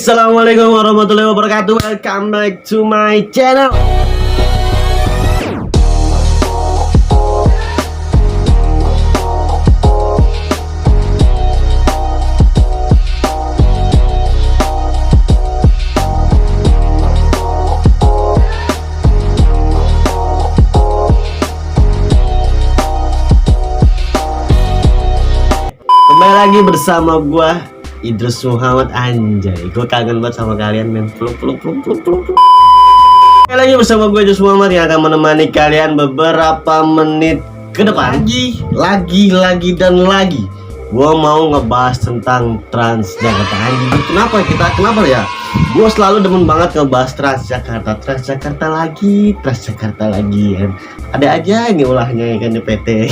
Assalamualaikum warahmatullahi wabarakatuh. Welcome back to my channel. Kembali lagi bersama gua Idrus Muhammad. Anjay, gue kangen banget sama kalian, men. Peluk. Kembali lagi bersama gue Idrus Muhammad yang akan menemani kalian beberapa menit ke depan. Lagi gue mau ngebahas tentang Transjakarta. Anjing, kenapa ya? Gue selalu demen banget ngebahas Transjakarta lagi. Kan. Ada aja ini ulahnya ya kan di PT.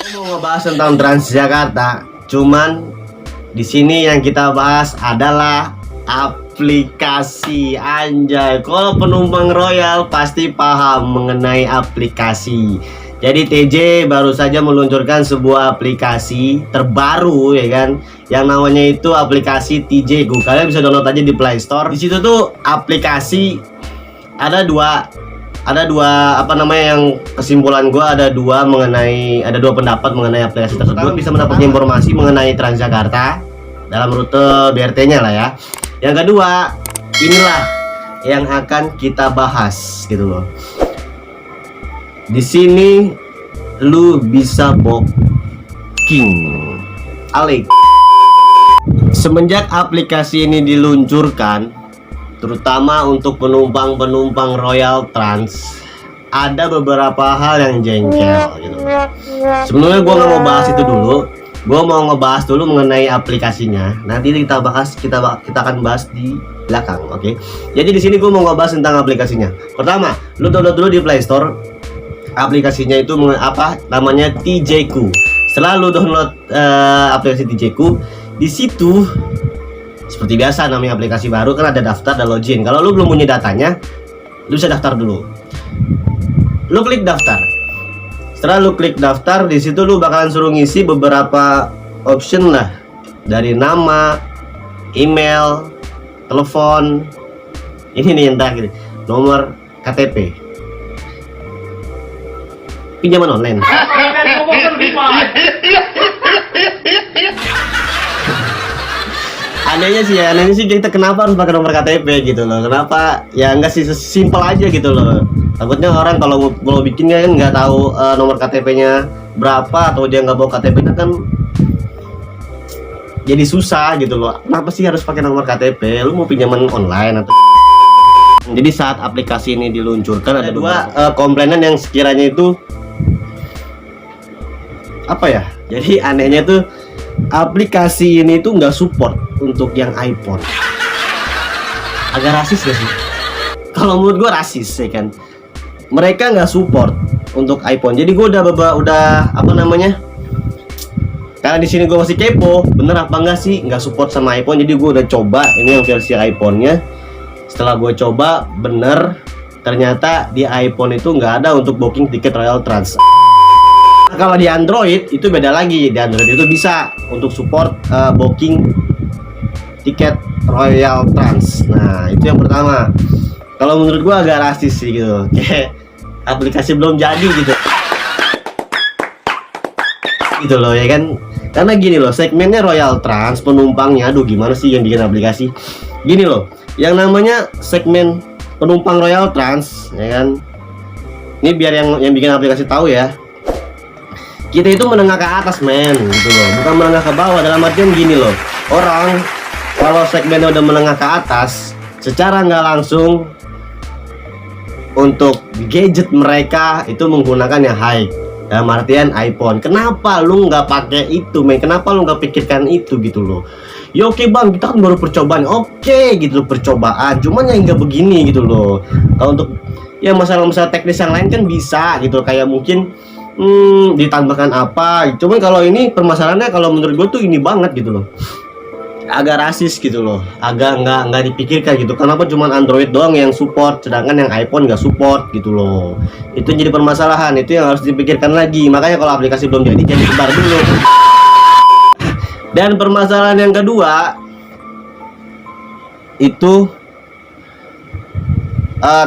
Gue mau ngebahas tentang Transjakarta. Cuman di sini yang kita bahas adalah aplikasi. Anjay, kalau penumpang Royal pasti paham mengenai aplikasi. Jadi TJ baru saja meluncurkan sebuah aplikasi terbaru ya kan, yang namanya itu aplikasi TJ Go. Kalian bisa download aja di Play Store. Di situ tuh aplikasi ada dua apa namanya, yang kesimpulan gue ada dua pendapat mengenai aplikasi tersebut. Kalian bisa mendapatkan informasi mengenai Transjakarta dalam rute BRT-nya lah ya. Yang kedua, inilah yang akan kita bahas gitu loh. Di sini lu bisa booking alik. Semenjak aplikasi ini diluncurkan, terutama untuk penumpang Royal Trans, ada beberapa hal yang jengkel gitu. Sebenarnya gue nggak mau bahas itu dulu, gue mau ngebahas dulu mengenai aplikasinya. Nanti kita akan bahas di belakang, oke? Jadi di sini gue mau ngebahas tentang aplikasinya. Pertama, lu download dulu di Play Store. Aplikasinya itu namanya TJ Go. Setelah lu download aplikasi TJ Go, di situ seperti biasa namanya aplikasi baru kan ada daftar dan login. Kalau lu belum punya datanya, lu bisa daftar dulu. Lu klik daftar. Setelah lu klik daftar, di situ lu bakalan suruh ngisi beberapa option lah, dari nama, email, telepon. Ini nih yang terakhir, nomor KTP, pinjaman online. Anehnya sih kita kenapa harus pakai nomor KTP gitu loh. Kenapa ya enggak sih simpel aja gitu loh. Takutnya orang kalau mau bikinnya kan nggak tahu nomor KTP-nya berapa, atau dia nggak bawa KTP-nya kan jadi susah gitu loh. Kenapa sih harus pakai nomor KTP? Lu mau pinjaman online atau? Jadi saat aplikasi ini diluncurkan ada dua komplainan yang sekiranya itu apa ya? Jadi anehnya tuh aplikasi ini tuh nggak support untuk yang iPhone. Agak rasis gak sih? Kalau menurut gue rasis ya kan. Mereka nggak support untuk iPhone. Jadi gue udah apa namanya? Karena di sini gue masih kepo, bener apa enggak sih nggak support sama iPhone. Jadi gue udah coba ini yang versi iPhone-nya. Setelah gue coba, bener ternyata di iPhone itu nggak ada untuk booking tiket Royal Trans. Kalau di Android itu beda lagi. Di Android itu bisa untuk support booking tiket Royal Trans. Nah, itu yang pertama. Kalau menurut gua agak rasis sih gitu. Kayak aplikasi belum jadi gitu. Gitu loh ya kan. Karena gini loh, segmennya Royal Trans, penumpangnya aduh gimana sih yang bikin aplikasi. Gini loh, yang namanya segmen penumpang Royal Trans ya kan. Ini biar yang bikin aplikasi tahu ya. Kita itu menengah ke atas men gitu loh, bukan menengah ke bawah. Dalam artian gini loh, orang kalau segmennya udah menengah ke atas, secara nggak langsung untuk gadget mereka itu menggunakan yang high, dalam artian iPhone. Kenapa lu nggak pakai itu men? Kenapa lu nggak pikirkan itu gitu loh? Ya oke bang, kita kan baru percobaan. Oke gitu loh, percobaan, cuman yang nggak begini gitu loh. Kalau untuk ya masalah-masalah teknis yang lain kan bisa gitu, kayak mungkin ditambahkan apa. Cuman kalau ini permasalahannya kalau menurut gue tuh ini banget gitu loh, agak rasis gitu loh, agak nggak dipikirkan gitu. Kenapa cuman Android doang yang support sedangkan yang iPhone nggak support gitu loh. Itu jadi permasalahan, itu yang harus dipikirkan lagi. Makanya kalau aplikasi belum jadi, jangan disebar dulu. Dan permasalahan yang kedua, itu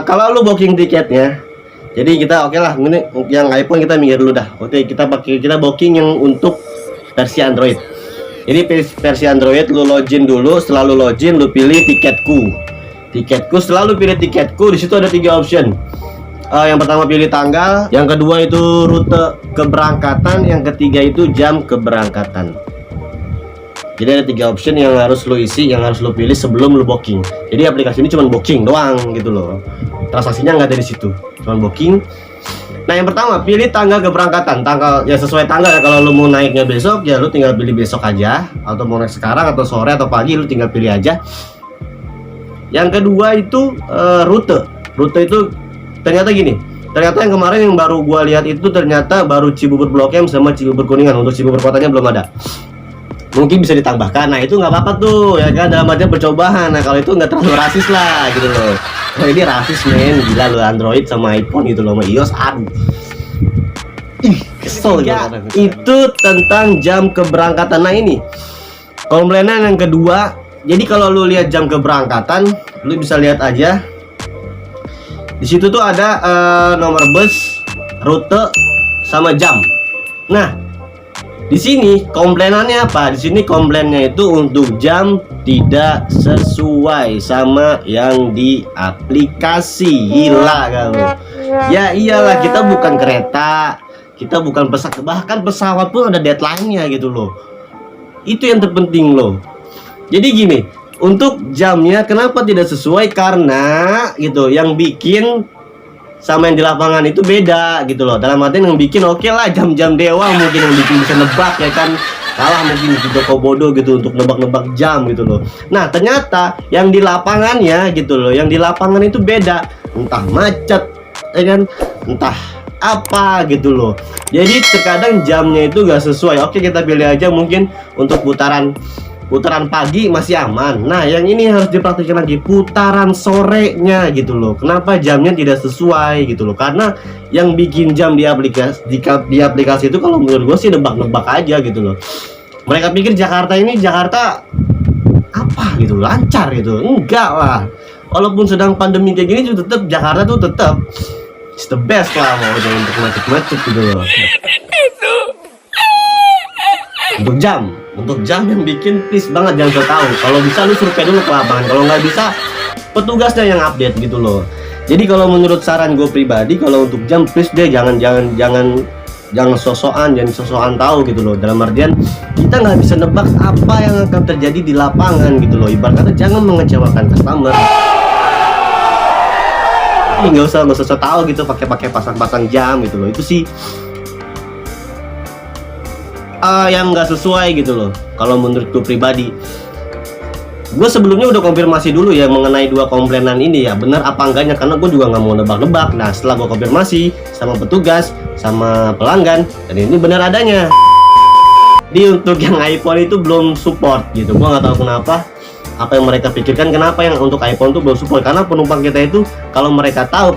kalau lu booking tiketnya, jadi kita oke lah, ini yang iPhone kita minggir dulu dah. Oke, kita booking yang untuk versi Android. Jadi versi Android lu login dulu, setelah lu login lu pilih tiketku, setelah lu pilih tiketku, di situ ada 3 option. Yang pertama pilih tanggal, yang kedua itu rute keberangkatan, yang ketiga itu jam keberangkatan. Jadi ada 3 option yang harus lo isi, yang harus lo pilih sebelum lo booking. Jadi aplikasi ini cuma booking doang gitu loh. Transaksinya nggak ada di situ, cuma booking. Nah yang pertama pilih tanggal keberangkatan, tanggal ya sesuai tanggal ya. Kalau lo mau naiknya besok ya lo tinggal pilih besok aja, atau mau naik sekarang atau sore atau pagi lo tinggal pilih aja. Yang kedua itu rute itu ternyata gini. Ternyata yang kemarin yang baru gua lihat itu ternyata baru Cibubur Blok M sama Cibubur Kuningan. Untuk Cibubur kotanya belum ada. Mungkin bisa ditambahkan. Nah itu nggak apa-apa tuh ya kan, dalam artian percobaan. Nah kalau itu nggak terlalu rasis lah gitu loh. Nah ini rasis men, gila lo, Android sama iPhone gitu loh, sama iOS, aduh kesel gitu. Itu tentang jam keberangkatan. Nah ini komplainan yang kedua. Jadi kalau lu lihat jam keberangkatan, lu bisa lihat aja di situ tuh ada nomor bus, rute, sama jam. Nah di sini komplainannya apa? Di sini komplainnya itu untuk jam tidak sesuai sama yang di aplikasi. Gila kamu. Ya iyalah, kita bukan kereta, kita bukan pesawat, bahkan pesawat pun ada deadline-nya gitu loh. Itu yang terpenting loh. Jadi gini, untuk jamnya kenapa tidak sesuai? Karena gitu, yang bikin sama yang di lapangan itu beda gitu loh. Dalam artian yang bikin oke lah jam-jam dewa, mungkin yang bikin bisa nebak ya kan, kalah mungkin Joko Bodo gitu untuk nebak-nebak jam gitu loh. Nah ternyata yang di lapangannya gitu loh, yang di lapangan itu beda, entah macet ya kan, entah apa gitu loh. Jadi terkadang jamnya itu gak sesuai. Oke kita pilih aja mungkin untuk putaran pagi masih aman. Nah yang ini harus dipraktikkan lagi putaran sorenya gitu loh. Kenapa jamnya tidak sesuai gitu loh? Karena yang bikin jam di aplikasi itu kalau menurut gue sih nebak-nebak aja gitu loh. Mereka pikir Jakarta apa gitu, lancar gitu. Enggak lah, walaupun sedang pandemi kayak gini juga tetap Jakarta tuh tetap it's the best lah, mau jangan untuk macet-macet gitu loh. Untuk jam yang bikin please banget jangan so tahu. Kalau bisa lu survei dulu ke lapangan, kalau nggak bisa petugasnya yang update gitu loh. Jadi kalau menurut saran gue pribadi, kalau untuk jam please deh jangan sosokan tahu gitu loh. Dalam artian kita nggak bisa nebak apa yang akan terjadi di lapangan gitu loh. Ibarat kata jangan mengecewakan customer. Nggak usah tahu gitu, pakai pasang jam gitu loh. Itu sih yang nggak sesuai gitu loh. Kalau menurutku pribadi, gue sebelumnya udah konfirmasi dulu ya mengenai 2 komplainan ini ya benar apa enggaknya, karena gue juga nggak mau nebak-nebak. Nah setelah gue konfirmasi sama petugas sama pelanggan, dan ini benar adanya. Jadi untuk yang iPhone itu belum support gitu. Gue nggak tahu kenapa, apa yang mereka pikirkan, kenapa yang untuk iPhone itu belum support. Karena penumpang kita itu kalau mereka tahu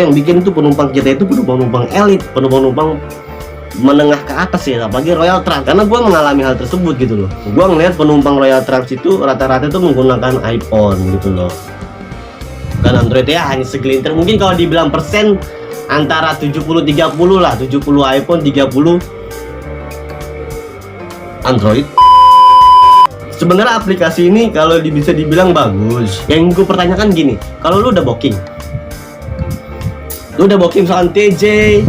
yang bikin itu penumpang kita itu penumpang elit, penumpang menengah ke atas ya, apalagi Royal Trans. Karena gue mengalami hal tersebut gitu loh. Gue ngeliat penumpang Royal Trans itu rata-rata itu menggunakan iPhone gitu loh, kan Android ya hanya segelintir. Mungkin kalau dibilang persen antara 70-30 lah, 70 iPhone, 30 Android. Sebenarnya aplikasi ini kalau bisa dibilang bagus. Yang gue pertanyakan gini, kalau lu udah booking soal TJ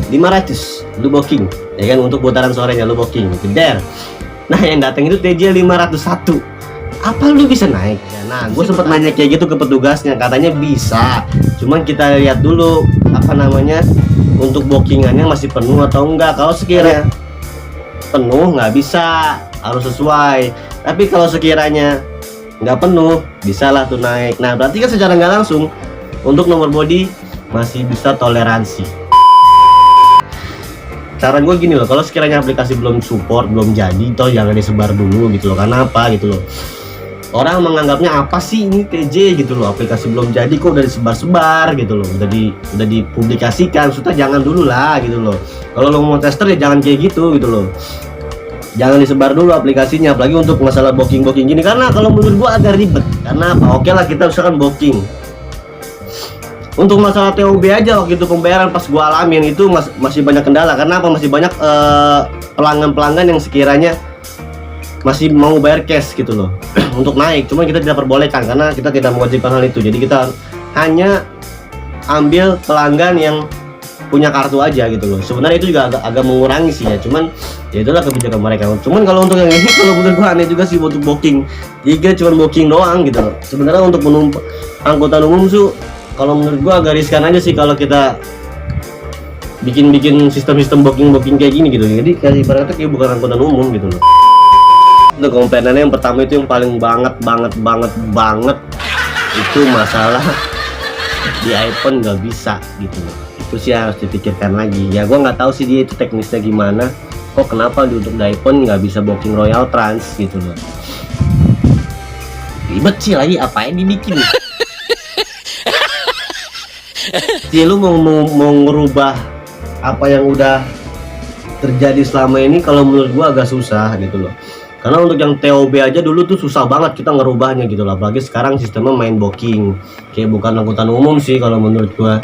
500, lu booking ya kan, untuk putaran sorenya lu booking geder. Nah yang datang itu TJ 501, apa lu bisa naik ya? Nah gue sempat nanya kayak gitu ke petugasnya, katanya bisa, cuman kita lihat dulu apa namanya untuk bookingannya masih penuh atau enggak. Kalau sekiranya penuh nggak bisa, harus sesuai. Tapi kalau sekiranya nggak penuh, bisalah tuh naik. Nah berarti kan secara nggak langsung untuk nomor body masih bisa toleransi. Saran gue gini loh, kalau sekiranya aplikasi belum support, belum jadi, toh jangan disebar dulu gitu loh. Karena apa gitu loh, orang menganggapnya apa sih ini TJ gitu loh, aplikasi belum jadi kok udah disebar-sebar gitu loh, udah dipublikasikan. Sudah jangan dulu lah gitu loh. Kalau lo mau tester ya jangan kayak gitu loh. jangan disebar dulu aplikasinya, apalagi untuk masalah booking gini, karena kalau menurut gua agak ribet. Karena apa? Oke lah, kita misalkan booking untuk masalah TOB aja, waktu itu pembayaran pas gua alamin itu masih banyak kendala. Karena apa? Masih banyak pelanggan-pelanggan yang sekiranya masih mau bayar cash gitu loh untuk naik, cuma kita tidak perbolehkan karena kita tidak mewajibkan hal itu. Jadi kita hanya ambil pelanggan yang punya kartu aja gitu loh. Sebenarnya itu juga agak mengurangi sih ya, cuman ya itulah kebijakan mereka. Cuman kalau untuk yang ini, kalau menurut gua aneh juga sih untuk booking. Jika cuma booking doang gitu loh. Sebenarnya untuk penumpang angkutan umum tuh kalau menurut gua agak riskan aja sih kalau kita bikin sistem booking kayak gini gitu. Jadi kayak ibaratnya kayak bukan angkutan umum gitu loh. Untuk komplainannya yang pertama itu yang paling banget itu masalah di iPhone nggak bisa gitu loh. Itu sih harus dipikirkan lagi ya. Gua nggak tahu sih dia itu teknisnya gimana, kok kenapa untuk di iPhone nggak bisa booking Royal Trans gitu loh. Ribet sih lagi, apain dibikin sih. Lu mau ngerubah apa yang udah terjadi selama ini, kalau menurut gua agak susah gitu loh. Karena untuk yang TOB aja dulu tuh susah banget kita ngerubahnya gitu loh. Apalagi sekarang sistemnya main booking, kayak bukan angkutan umum sih kalau menurut gua.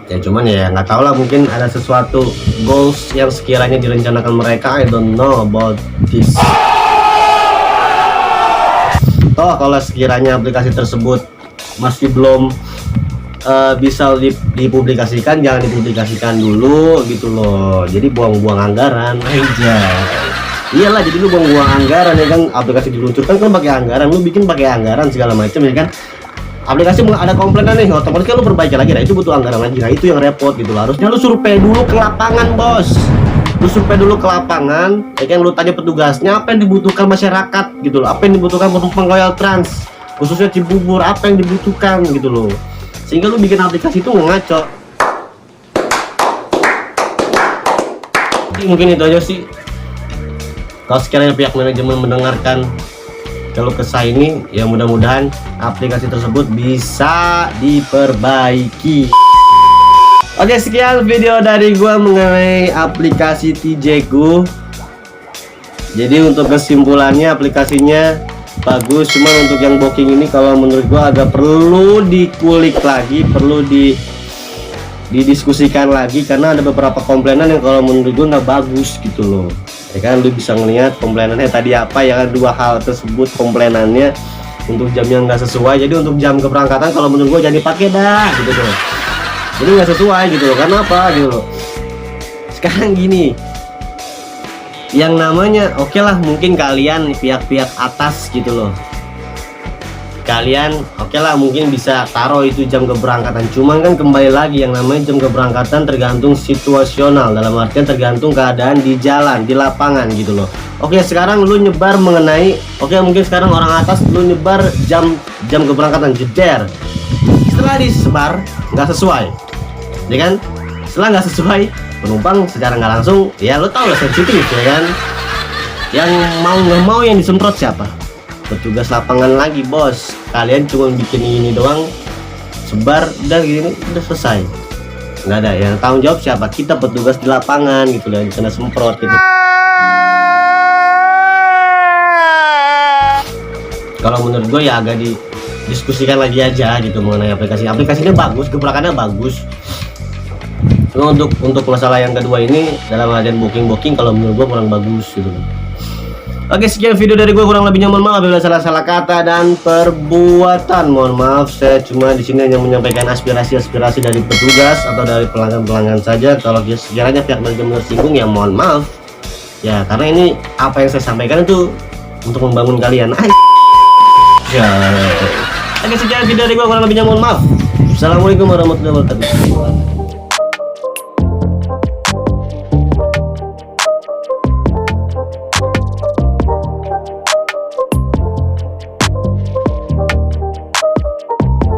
Ya cuman ya nggak tahu lah, mungkin ada sesuatu goals yang sekiranya direncanakan mereka. I don't know about this. Toh kalau sekiranya aplikasi tersebut masih belum bisa dipublikasikan, jangan dipublikasikan dulu gitu loh. Jadi buang-buang anggaran aja. Iyalah, jadi lu buang-buang anggaran ya kan. Aplikasi diluncurkan kan pakai anggaran, lu bikin pakai anggaran segala macam ya kan. Aplikasi ada komplainan nih, otomatis kan lu perbaiki lagi. Nah itu butuh anggaran lagi. Nah itu yang repot gitu loh. Harusnya lu survei dulu ke lapangan, bos. Lu survei dulu ke lapangan ya kan, lu tanya petugasnya apa yang dibutuhkan masyarakat gitu loh. Apa yang dibutuhkan penumpang Royal Trans, khususnya Cibubur, apa yang dibutuhkan gitu loh. Sehingga lu bikin aplikasi itu ngaco. Jadi mungkin itu aja sih. Kalau sekiranya pihak manajemen mendengarkan kalau kesah ini, ya mudah-mudahan aplikasi tersebut bisa diperbaiki. Oke, sekian video dari gua mengenai aplikasi TJGo. Jadi untuk kesimpulannya, aplikasinya bagus, cuma untuk yang booking ini kalau menurut gua agak perlu dikulik lagi, perlu didiskusikan lagi, karena ada beberapa komplainan yang kalau menurut gua nggak bagus gitu loh. Ya kan, lu bisa ngelihat komplainannya tadi apa ya kan, dua hal tersebut komplainannya untuk jam yang nggak sesuai. Jadi untuk jam keberangkatan kalau menurut gua jangan dipakai dah gitu loh. Jadi nggak sesuai gitu loh. Karena apa gitu loh. Sekarang gini, yang namanya oke lah, mungkin kalian pihak-pihak atas gitu loh, kalian oke lah mungkin bisa taruh itu jam keberangkatan. Cuman kan kembali lagi, yang namanya jam keberangkatan tergantung situasional, dalam artian tergantung keadaan di jalan, di lapangan gitu loh. Oke, sekarang lu nyebar mengenai, oke mungkin sekarang orang atas lu nyebar jam keberangkatan jeder, setelah disebar nggak sesuai ya kan, setelah nggak sesuai penumpang secara nggak langsung ya lu tau lah, sensitif ya kan. Yang mau nggak mau yang disemprot siapa? Petugas lapangan lagi, bos. Kalian cuma bikin ini doang, sebar udah gini udah selesai, nggak ada yang tanggung jawab siapa? Kita petugas di lapangan gitu loh, yang kena semprot gitu. Kalau menurut gue ya agak didiskusikan lagi aja gitu mengenai aplikasinya bagus, gebrakannya bagus. Cuma untuk masalah yang kedua ini, dalam keadaan booking kalau menurut gue kurang bagus gitu. Oke, sekian video dari gue, kurang lebihnya mohon maaf bila salah kata dan perbuatan. Mohon maaf, saya cuma di sini hanya menyampaikan aspirasi dari petugas atau dari pelanggan saja. Kalau sekiranya pihak manajemen tersinggung ya mohon maaf. Ya, karena ini apa yang saya sampaikan itu untuk membangun kalian. Ya. Oke, sekian video dari gue, kurang lebihnya mohon maaf. Assalamualaikum warahmatullahi wabarakatuh.